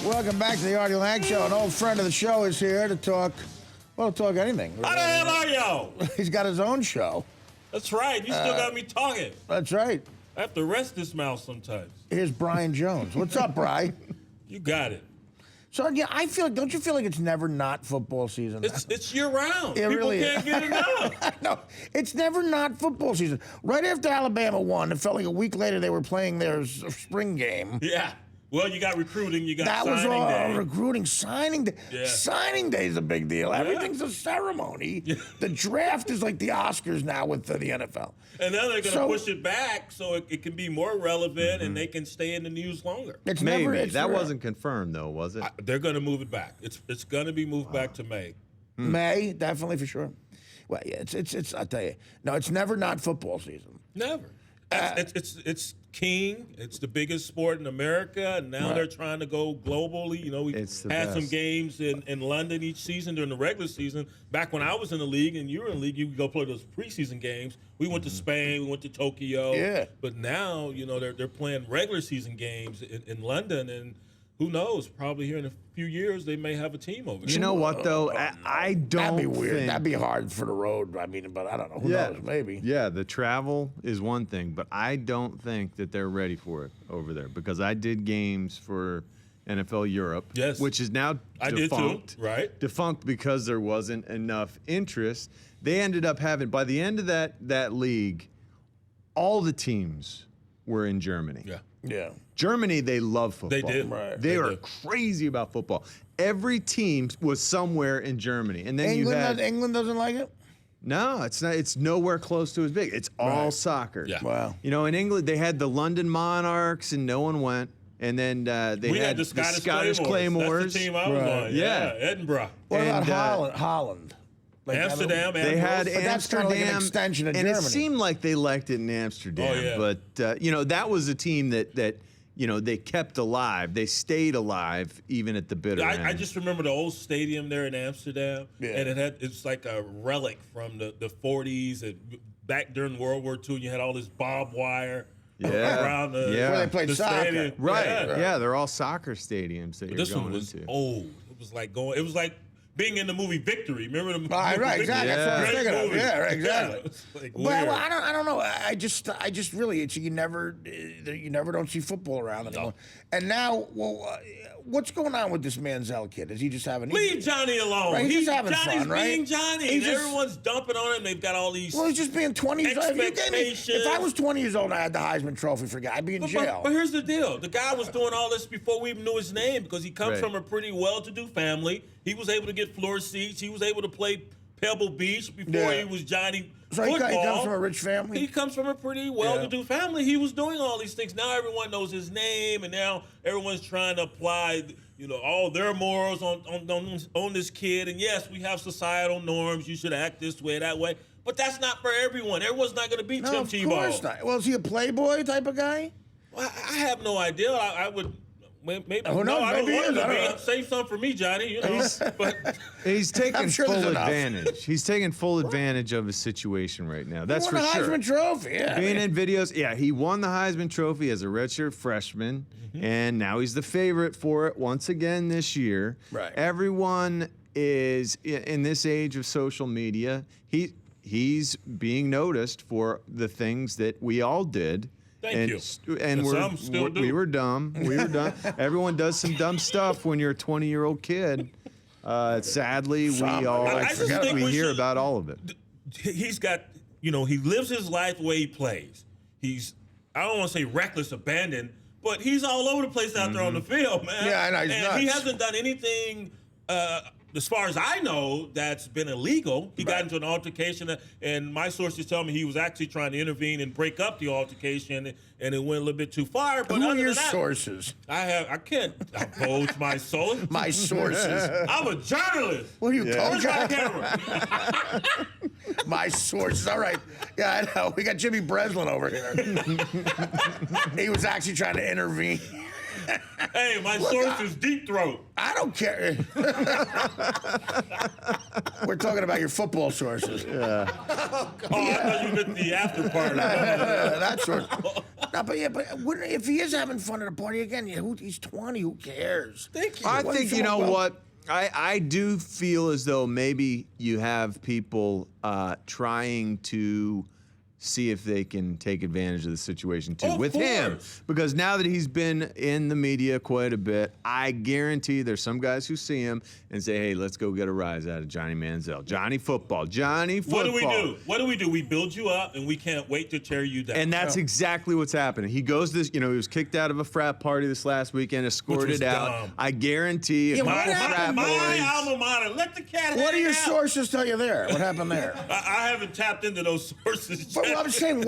Welcome back to the Artie Lange Show. An old friend of the show is here to talk anything. How the hell are y'all? He's got his own show. That's right. You still got me talking. That's right. I have to rest this mouth sometimes. Here's Brian Jones. What's up, Bri? You got it. So, yeah, don't you feel like it's never not football season? It's year round. It People really can't get enough. No, it's never not football season. Right after Alabama won, it felt like a week later they were playing their spring game. Yeah. Well, you got recruiting. You got That was signing all day. recruiting. Signing day. Yeah. Signing day is a big deal. Everything's a ceremony. Yeah. The draft is like the Oscars now with the NFL. And now they're going to So- push it back so it can be more relevant and they can stay in the news longer. It's Maybe. never. It's That never- wasn't confirmed, though, was it? They're going to move it back. It's going to be moved back to May. May, definitely for sure. Well, yeah, it's. I'll tell you, no, it's never not football season. Never. It's king. It's the biggest sport in America, and now they're trying to go globally. You know, we It's the had some best. games in London each season during the regular season. Back when I was in the league and you were in the league, you could go play those preseason games. We went to Spain, we went to Tokyo. Yeah. But now, you know, they're playing regular season games in London, and who knows? Probably here in a few years they may have a team over there. You know what, though? I don't That'd be weird. think... That'd be hard for the road. I mean, but I don't know. Who knows? Maybe. Yeah, the travel is one thing, but I don't think that they're ready for it over there because I did games for NFL Europe, Yes. which is now I defunct. did too, right? Defunct because there wasn't enough interest. They ended up having, by the end of that league, all the teams were in Germany. Yeah. Yeah. Germany, they love football. They did. Right. They are did. crazy about football. Every team was somewhere in Germany, and then you had England doesn't like it. no, it's not. It's nowhere close to as big. It's all soccer. Yeah. Wow. You know, in England, they had the London Monarchs, and no one went. And then they We had had the Scottish Claymores. That's the team I was Right. on. Yeah. Edinburgh. What And, about Holland? Like, Amsterdam. They had But that's kinda Amsterdam, like an extension of and Germany. it seemed like they liked it in Amsterdam. Oh, yeah. But you know, that was a team that you know they kept alive. They stayed alive even at the bitter end. I just remember the old stadium there in Amsterdam, Yeah. and it's like a relic from the 40s and back during World War II. And you had all this barbed wire around the Yeah. Where they played the soccer. stadium. right. Yeah. Yeah, they're all soccer stadiums that you're This going one was into. old. It was like going. It was like being in the movie Victory. Remember the movie? Right, exactly. That's what I was Great thinking of. movie. Yeah, right, exactly. It's like Well, weird. I don't know. I just really, you never don't see football around anymore. And now, what's going on with this Manziel kid? Is he just having? Leave Johnny alone. Right, he's having Johnny's fun, right? being Johnny. He's And just- everyone's dumping on him. They've got all these. Well, he's just being 20 years old. Expectations. If I was 20 years old and I had the Heisman Trophy for a guy, I'd be in jail. But here's the deal. The guy was doing all this before we even knew his name because he comes Right. from a pretty well-to-do family. He was able to get floor seats. He was able to play Pebble Beach before Yeah. he was Johnny So he football. comes from a rich family? He comes from a pretty well-to-do family. He was doing all these things. Now everyone knows his name, and now everyone's trying to apply, all their morals on this kid. And yes, we have societal norms. You should act this way, that way. But that's not for everyone. Everyone's not going to be No, Tim of Tebow. course not. Well, is he a playboy type of guy? Well, I have no idea. I would maybe. Who knows? No, I don't Maybe he want is. I him don't to know. be. Save some for me, Johnny. But He's taking I'm sure full there's enough. advantage. He's taking full advantage of his situation right now. That's he for won the sure. Heisman Trophy. Yeah. Being in videos, yeah, he won the Heisman Trophy as a redshirt freshman, and now he's the favorite for it once again this year. Right. Everyone is in this age of social media. He's being noticed for the things that we all did. Thank you. And And some still do. we were dumb. We were dumb. Everyone does some dumb stuff when you're a 20-year-old kid. Sadly, Some. I just think we we hear should- about all of it. he's got, he lives his life the way he plays. He's, I don't want to say reckless, abandoned, but he's all over the place out there on the field, man. Yeah, I know, he's and he nuts. hasn't done anything, as far as I know, that's been illegal. He got into an altercation, and my sources tell me he was actually trying to intervene and break up the altercation, and it went a little bit too far. But Who are other your than that, sources? I can't divulge my soul. My sources. I'm a journalist. What are you, Where's my Coach? camera? My sources. All right. Yeah, I know. We got Jimmy Breslin over here. He was actually trying to intervene. Hey, my source is Deep Throat. I don't care. We're talking about your football sources. Oh, I thought you meant the after party. That sort. No, but if he is having fun at a party again, he's 20. Who cares? Thank you. I think, you know what? I do feel as though maybe you have people trying to see if they can take advantage of the situation too with him, because now that he's been in the media quite a bit, I guarantee there's some guys who see him and say, hey, let's go get a rise out of Johnny Manziel. Johnny football. What do we do? What do we do? We build you up and we can't wait to tear you down. And that's exactly what's happening. He goes this, he was kicked out of a frat party this last weekend, escorted out. Dumb. I guarantee my alma mater. Let the cat What do your out. sources tell you there? What happened there? I haven't tapped into those sources yet. But I'm saying,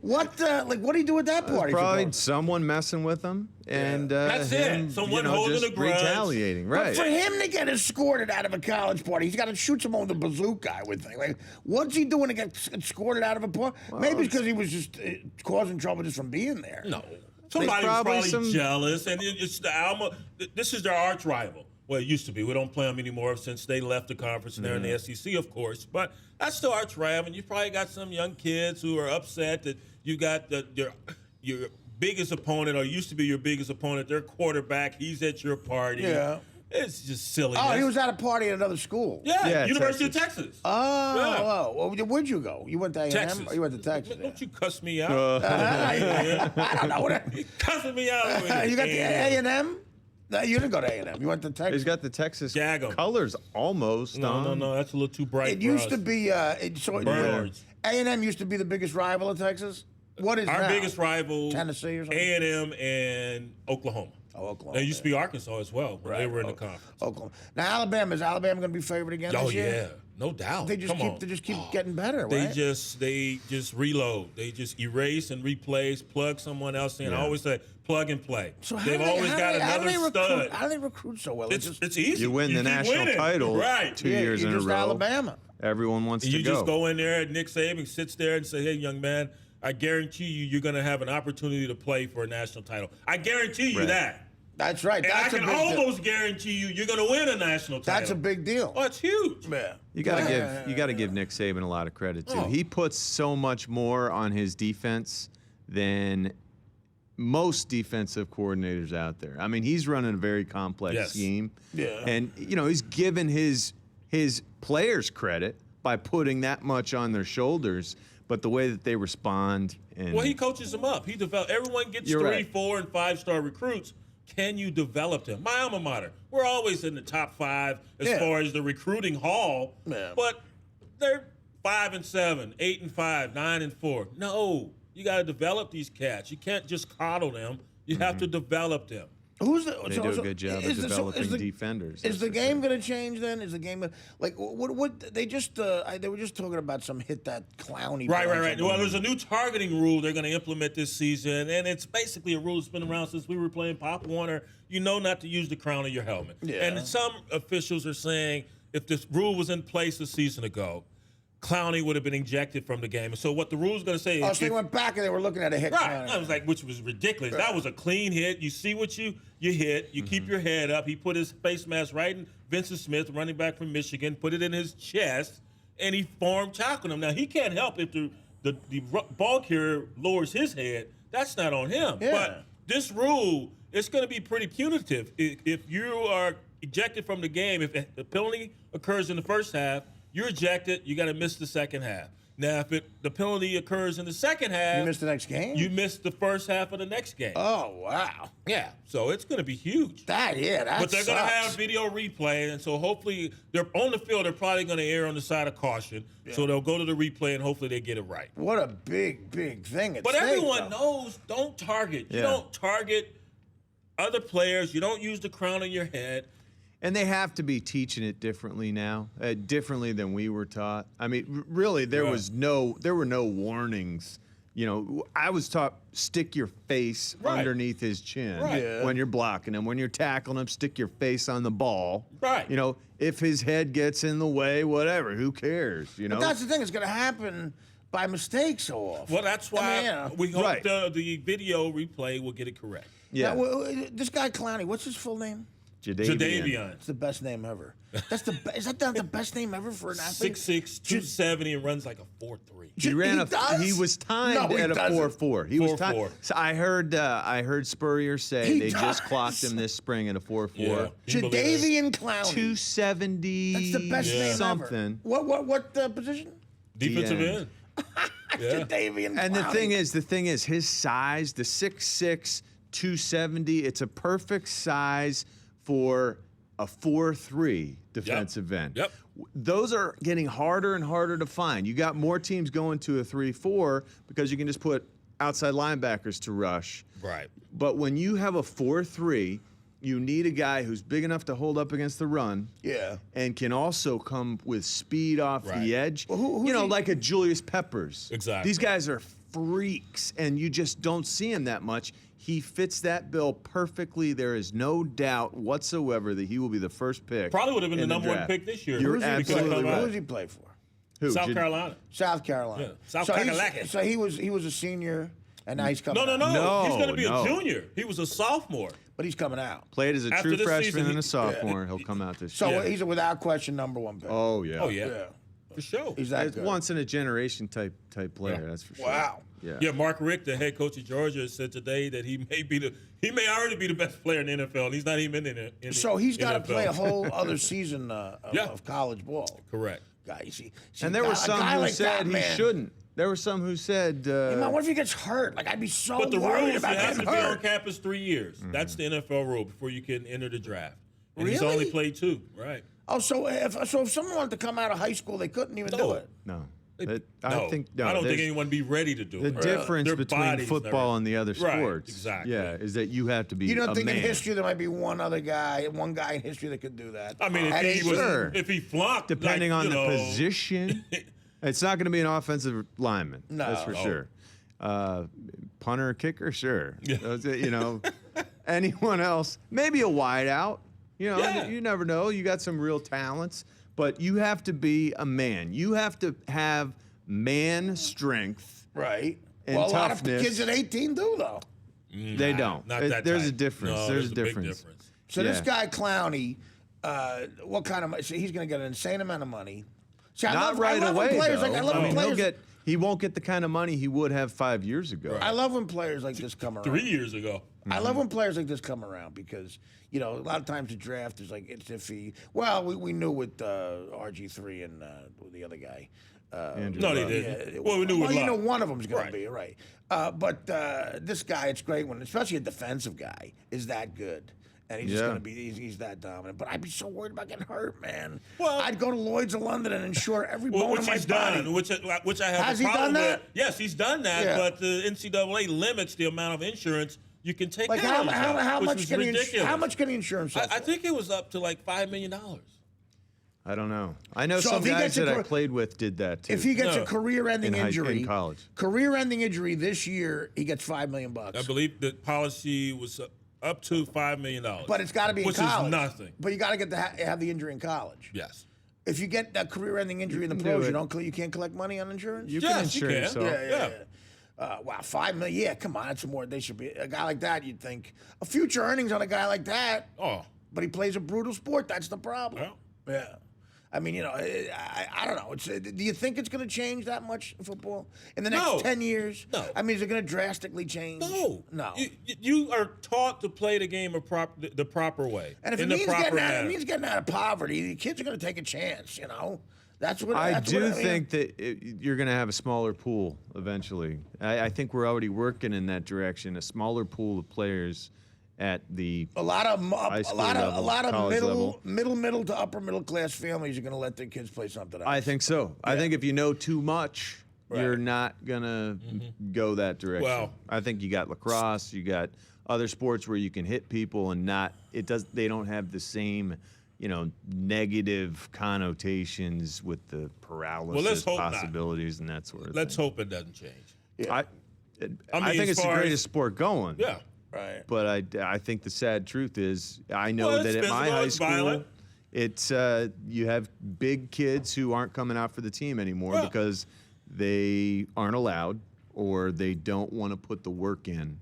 what do you do at that party? Probably someone messing with him, and that's it. Someone holding just a grudge, retaliating, right? But for him to get escorted out of a college party, he's got to shoot someone with a bazooka. I would think. Like, what's he doing to get escorted out of a party? Well, maybe it's because he was just causing trouble just from being there. No, somebody was probably jealous, and it's the Alma. This is their arch rival. Well, it used to be. We don't play them anymore since they left the conference and they're in the SEC, of course. But that's still arch rival. And you probably got some young kids who are upset that you got your biggest opponent, or used to be your biggest opponent, their quarterback. He's at your party. Yeah. It's just silly. Oh, he was at a party at another school. Yeah, University of Texas. Oh, well, where'd you go? You went to A&M? Texas. Or you went to Texas? Don't you cuss me out? I don't know. You cussing me out over here. You got the A&M? No, you didn't go to A&M. You went to Texas. He's got the Texas Jag 'em. colors almost. No, that's a little too bright. It used to be. Birds. A&M used to be the biggest rival of Texas. What is our now? biggest rival? Tennessee or something? A&M and Oklahoma. Oh, Oklahoma. It used to be Arkansas as well when they were in the conference. Oklahoma. Now is Alabama going to be favored again Oh this year? yeah, no doubt. They just keep getting better, right? They just reload. They just erase and replace, plug someone else in. I always say plug and play. So They've always got another stud. How do they recruit so well? It's easy. You win the national title right. 2 years in a row. Alabama. Everyone wants to you go. just go in there, and Nick Saban sits there and say, hey, young man, I guarantee you're going to have an opportunity to play for a national title. I guarantee you that. That's right. And That's I can almost guarantee you're going to win a national title. That's a big deal. Oh, it's huge. Yeah. You gotta give Nick Saban a lot of credit too. He puts so much more on his defense than most defensive coordinators out there. I mean, he's running a very complex scheme. Yeah. And he's given his players credit by putting that much on their shoulders, but the way that they respond and he coaches them up. He develop. Everyone gets 3, 4, and 5-star recruits. Can you develop them? My alma mater. We're always in the top 5 as far as the recruiting haul, but they're 5-7, 8-5, 9-4. No, you got to develop these cats. You can't just coddle them. You have to develop them. They do a good job of developing defenders. Is the game going to change then? Is the game what they just they were just talking about some hit that clowny. Right. Well, there's a new targeting rule they're going to implement this season, and it's basically a rule that's been around since we were playing Pop Warner. You know not to use the crown of your helmet. Yeah. And some officials are saying if this rule was in place a season ago, Clowney would have been ejected from the game. And so what the rule is going to say is... so they went back and they were looking at a hit. Right. I was like, which was ridiculous. That was a clean hit. You see what you hit. You keep your head up. He put his face mask right in Vincent Smith, running back from Michigan, put it in his chest, and he formed tackled him. Now, he can't help if the ball carrier lowers his head. That's not on him. Yeah. But this rule, it's going to be pretty punitive. If you are ejected from the game, if the penalty occurs in the first half, you're ejected. You got to miss the second half. Now, if the penalty occurs in the second half, you missed the next game. You missed the first half of the next game. Oh wow! Yeah, so it's going to be huge. But they're going to have video replay, and so hopefully they're on the field. They're probably going to err on the side of caution. Yeah. So they'll go to the replay, and hopefully they get it right. What a big thing! But everyone knows don't target. You don't target other players. You don't use the crown on your head. And they have to be teaching it differently now, differently than we were taught. I mean, really, there were no warnings. I was taught stick your face underneath his chin when you're blocking him. When you're tackling him, stick your face on the ball. Right. If his head gets in the way, whatever, who cares? But that's the thing. It's going to happen by mistake so often. Well, that's why we hope Right. the video replay will get it correct. Yeah. Now, this guy Clowney, what's his full name? Jadavion. It's the best name ever. Is that not the best name ever for an athlete? 6'6", 270, and runs like a 4'3". He ran does? He was timed No, he at a doesn't. 4.4. He was 4.4. timed. So I heard Spurrier say He they just does. clocked him this spring at a 4.4. Yeah. Jadavion Clowney. 270. That's the best name something. ever. What position? Defensive end. end. Yeah. Jadavion Clowney. And the thing is, his size, the 6'6", 270, it's a perfect size for a 4.3 defensive end. Yep. Those are getting harder and harder to find. You got more teams going to a 3-4 because you can just put outside linebackers to rush. Right. But when you have a 4.3, you need a guy who's big enough to hold up against the run. Yeah. And can also come with speed off Right. the edge. Well, who's you know, he? like a Julius Peppers. Exactly. These guys are freaks, and you just don't see him that much. He fits that bill perfectly. There is no doubt whatsoever that he will be the first pick. Probably would have been the in number one draft. pick this year. You're Because of absolutely come right. out. Who does he play for? Who? South Carolina. South Carolina. Yeah, South so Carolina. So he was a senior, and now he's coming. No. out. No, He's going to be no. a junior. He was a sophomore. But he's coming out. Played as a After true this freshman season, and he- a sophomore. He'll come out this So year. Yeah. he's a without question number one pick. Oh, yeah. Oh, yeah. Yeah. For sure. He's that It's good. once in a generation type player, Yeah. that's for sure. Wow. Yeah, Mark Richt, the head coach of Georgia, said today that he may already be the best player in the NFL, and he's not even in the So he's got to NFL. play a whole other season Yeah. of college ball. Correct. Guy, you see, And there were some who like said that, he man, shouldn't. There were some who said, Hey, man, what if he gets hurt? Like, I'd be so But the worried rule is you about have to getting be on hurt. campus 3 years. That's the NFL rule before you can enter the draft. And he's Really? only played 2. Right. Oh, so if someone wanted to come out of high school, they couldn't even do No. it. no. No, I don't think think there's- anyone would be ready to do The it. difference Their between bodies football never- and the other Right, sports, exactly. yeah, is that you have to be You don't a think man. in history there might be one guy in history that could do that? I mean, At if he 18? Sure. if he flunked, Depending like, on you the know, position, it's not going to be an offensive lineman. No. That's for No. sure. Punter, kicker, sure. Yeah. Those, you know, anyone else, maybe a wideout. You know, Yeah. you never know. You got some real talents, but you have to be a man. You have to have man strength. Right. And well, a lot of toughness. kids at 18 do, though. They don't. Not that There's a type. difference. No, there's a big difference. So this Yeah. guy, Clowney, what kind of money? So he's going to get an insane amount of money. See, I Not love, right I love away. When players, though. like, I love I when mean, players. he won't get the kind of money he would have 5 years ago. Right. I love when players like this come around. 3 years ago. I love when players like this come around because, you know, a lot of times the draft is like it's iffy. Well, we knew with RG3 and the other guy. Andrew No, they Luck. didn't. Well, we knew with you know Luck. one of them's going Right. to be, right. But this guy, it's great when, especially a defensive guy, is that good. And he's just Yeah. going to be, he's that dominant. But I'd be so worried about getting hurt, man. Well- I'd go to Lloyd's of London and insure every bone Which in my he's body. done, which I have Has a he problem done that? with. Yes, he's done that, Yeah. but the NCAA limits the amount of insurance you can take Like out. how which much was can ridiculous. how much can he insure himself? I think it was up to like $5 million. I don't know. I know So some if he guys gets a that I career- played with did that too. If he gets No. a career-ending injury, in college. career-ending injury this year, he gets $5 million. I believe the policy was up to $5 million. But it's got to be in which college. is nothing. But you got to get to have the injury in college. Yes. If you get that career-ending injury in the can pros, do you can't collect money on insurance. You Yes, can you insure can. yourself. yeah. Wow, $5 million. Yeah, come on, that's more. They should be a guy like that. You'd think a future earnings on a guy like that. Oh. But he plays a brutal sport. That's the problem. Well. Yeah. I mean, you know, I don't know. Do you think it's going to change that much in football in the next No. 10 years? No. I mean, is it going to drastically change? No. No. You are taught to play the game the proper way. And if in it the means, proper getting out, manner. it means getting out of poverty, the kids are going to take a chance, you know? That's what I that's do what, think that you're going to have a smaller pool eventually. I think we're already working in that direction. A smaller pool of players at the a lot of high school level, a lot of college level. middle to upper middle class families are going to let their kids play something else. I think so. I think if you know too much, you're Right. not gonna go that direction. Well- I think you got lacrosse, you got other sports where you can hit people and not. They don't have the same, negative connotations with the paralysis hope not. possibilities and that sort of Let's thing. hope it doesn't change. I I mean, think as it's the far as- greatest sport going. Yeah. Right. But I think the sad truth is I know Well, that it's at my physical, high it's school, violent. it's you have big kids who aren't coming out for the team anymore Well- because they aren't allowed or they don't want to put the work in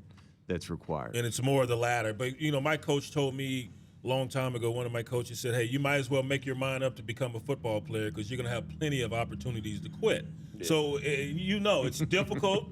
that's required. And it's more of the latter. But, my coach told me a long time ago, one of my coaches said, hey, you might as well make your mind up to become a football player because you're going to have plenty of opportunities to quit. Yeah. So, it's difficult.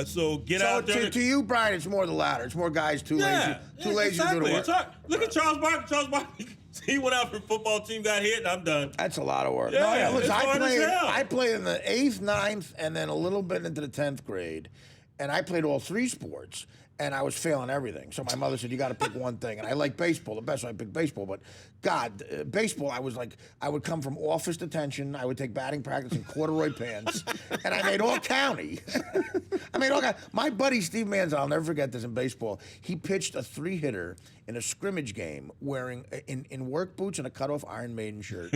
So get out there. To you, Brian, it's more the latter. It's more guys too lazy exactly. to do the work. Look at Charles Barkley. Charles Barkley, he went out for the football team, got hit, and I'm done. That's a lot of work. Yeah, Listen, I I played in the 8th, 9th, and then a little bit into the 10th grade, and I played all 3 sports. And I was failing everything. So my mother said, you got to pick one thing. And I like baseball the best, so I picked baseball. But, God, baseball, I would come from office detention. I would take batting practice in corduroy pants. And I made all county. My buddy Steve Manziel, I'll never forget this in baseball. He pitched a 3-hitter in a scrimmage game wearing in work boots and a cutoff Iron Maiden shirt.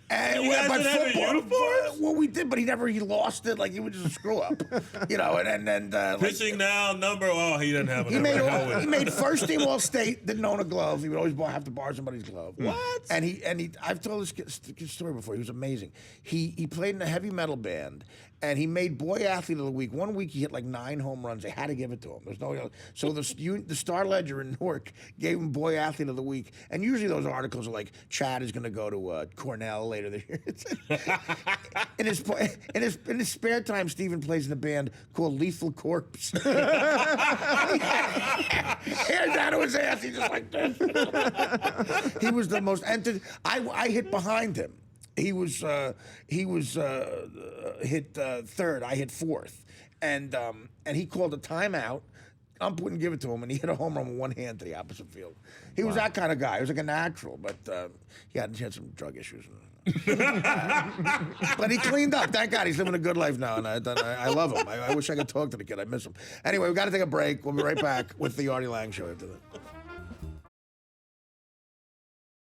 And you guys didn't have uniforms? Well, we did, but he lost it. Like, he was just a screw up. Pitching now, number, he didn't have a number. He made first team All-State, didn't own a glove. He would always have to borrow somebody's glove. What? And I've told this story before. He was amazing. He played in a heavy metal band, and he made Boy Athlete of the Week. One week he hit like 9 home runs. They had to give it to him. There's no so the Star Ledger in Newark gave him Boy Athlete of the Week. And usually those articles are like, Chad is going to go to Cornell later this year. in his spare time, Stephen plays in a band called Lethal Corpse. Hair down to his ass. He's just like this. He was the most I hit behind him. He was hit third. I hit fourth, and he called a timeout. Ump wouldn't give it to him, and he hit a home run with one hand to the opposite field. He was that kind of guy. He was like a natural, but he had some drug issues. But he cleaned up. Thank God, he's living a good life now, and I love him. I wish I could talk to the kid. I miss him. Anyway, we've got to take a break. We'll be right back with the Artie Lange Show after that.